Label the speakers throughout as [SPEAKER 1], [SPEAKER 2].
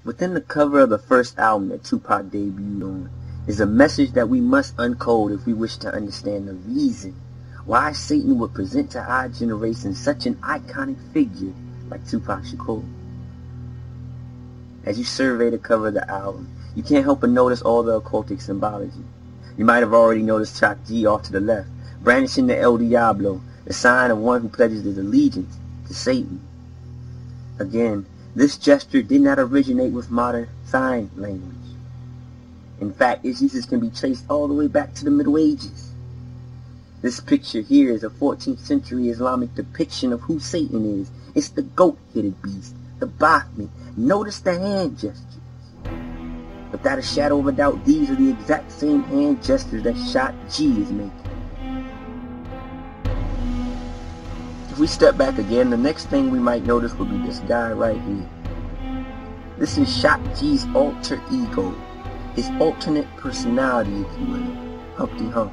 [SPEAKER 1] Within the cover of the first album that Tupac debuted on is a message that we must uncode if we wish to understand the reason why Satan would present to our generation such an iconic figure like Tupac Shakur. As you survey the cover of the album, you can't help but notice all the occultic symbology. You might have already noticed Chuck G off to the left, brandishing the El Diablo, the sign of one who pledges his allegiance to Satan. Again, this gesture did not originate with modern sign language. In fact, its uses can be traced all the way back to the Middle Ages. This picture here is a 14th century Islamic depiction of who Satan is. It's the goat-headed beast, the Baphomet. Notice the hand gestures. Without a shadow of a doubt, these are the exact same hand gestures that Shot G is making. If we step back again, the next thing we might notice would be this guy right here. This is Shot G's alter ego, his alternate personality, if you will, Humpty Hump.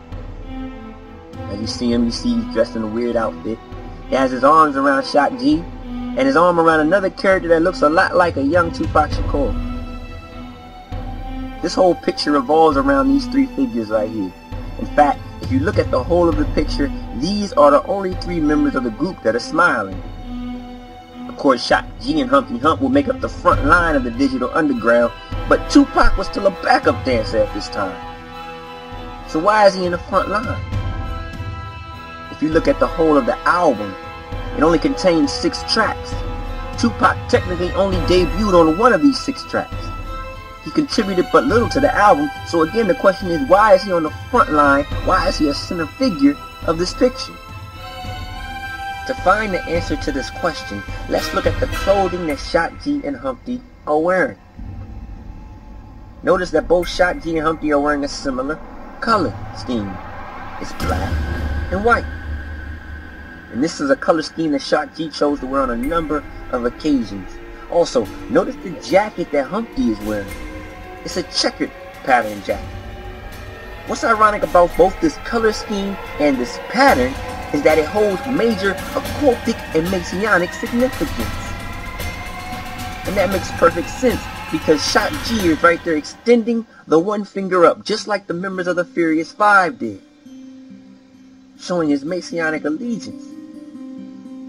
[SPEAKER 1] As you see him, you see he's dressed in a weird outfit. He has his arms around Shot G, and his arm around another character that looks a lot like a young Tupac Shakur. This whole picture revolves around these three figures right here. In fact, if you look at the whole of the picture, these are the only three members of the group that are smiling. Of course, Shot G and Humpty Hump will make up the front line of the digital underground, but Tupac was still a backup dancer at this time. So why is he in the front line? If you look at the whole of the album, it only contains 6 tracks. Tupac technically only debuted on one of these 6 tracks. He contributed but little to the album, so again the question is, why is he on the front line? Why is he a center figure of this picture? To find the answer to this question, let's look at the clothing that Shot G and Humpty are wearing. Notice that both Shot G and Humpty are wearing a similar color scheme. It's black and white. And this is a color scheme that Shot G chose to wear on a number of occasions. Also, notice the jacket that Humpty is wearing. It's a checkered pattern jacket. What's ironic about both this color scheme and this pattern is that it holds major occultic and messianic significance. And that makes perfect sense because Shot G is right there extending the one finger up, just like the members of the Furious 5 did, showing his messianic allegiance,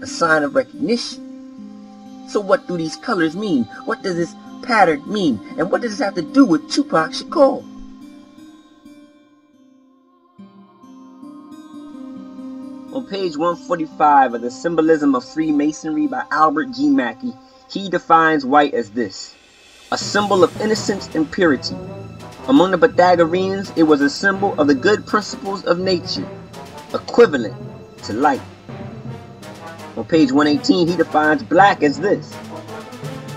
[SPEAKER 1] a sign of recognition. So what do these colors mean? What does this pattern mean? And what does this have to do with Tupac Shakur? On page 145 of The Symbolism of Freemasonry by Albert G. Mackey, he defines white as this: a symbol of innocence and purity. Among the Pythagoreans, it was a symbol of the good principles of nature, equivalent to light. On page 118, he defines black as this: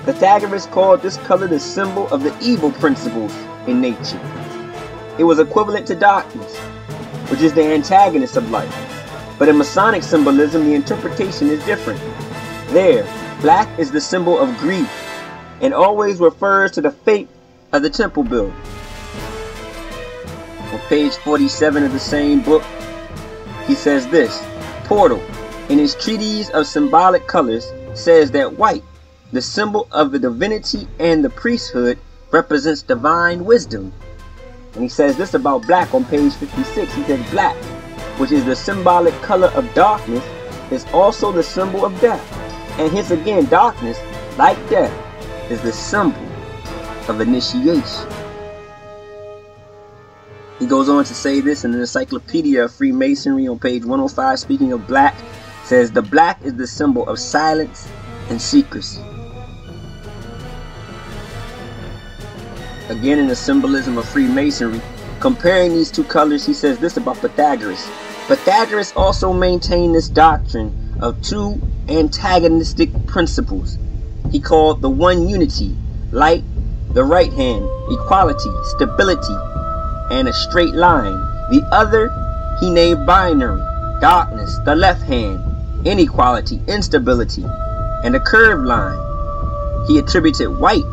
[SPEAKER 1] Pythagoras called this color the symbol of the evil principles in nature. It was equivalent to darkness, which is the antagonist of light. But in Masonic symbolism, the interpretation is different. There, black is the symbol of grief and always refers to the fate of the temple building. On page 47 of the same book, he says this: Portal, in his treatise of symbolic colors, says that white, the symbol of the divinity and the priesthood, represents divine wisdom. And he says this about black on page 56. He says black, which is the symbolic color of darkness, is also the symbol of death. And hence again, darkness, like death, is the symbol of initiation. He goes on to say this in the Encyclopedia of Freemasonry on page 105, speaking of black, says the black is the symbol of silence and secrecy. Again, in the Symbolism of Freemasonry, comparing these two colors, he says this about Pythagoras. Pythagoras also maintained this doctrine of two antagonistic principles. He called the one unity, light, the right hand, equality, stability, and a straight line. The other he named binary, darkness, the left hand, inequality, instability, and a curved line. He attributed white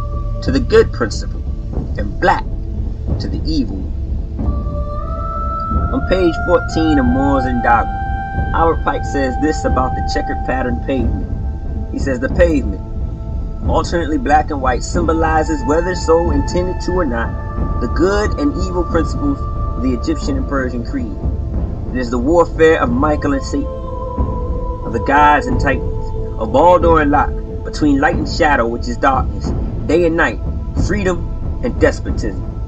[SPEAKER 1] to the good principle and black to the evil. On page 14 of Moors and Dogma, Albert Pike says this about the checkered pattern pavement. He says the pavement, alternately black and white, symbolizes, whether so intended to or not, the good and evil principles of the Egyptian and Persian creed. It is the warfare of Michael and Satan, of the gods and titans, of Baldur and Locke, between light and shadow, which is darkness, day and night, freedom and despotism.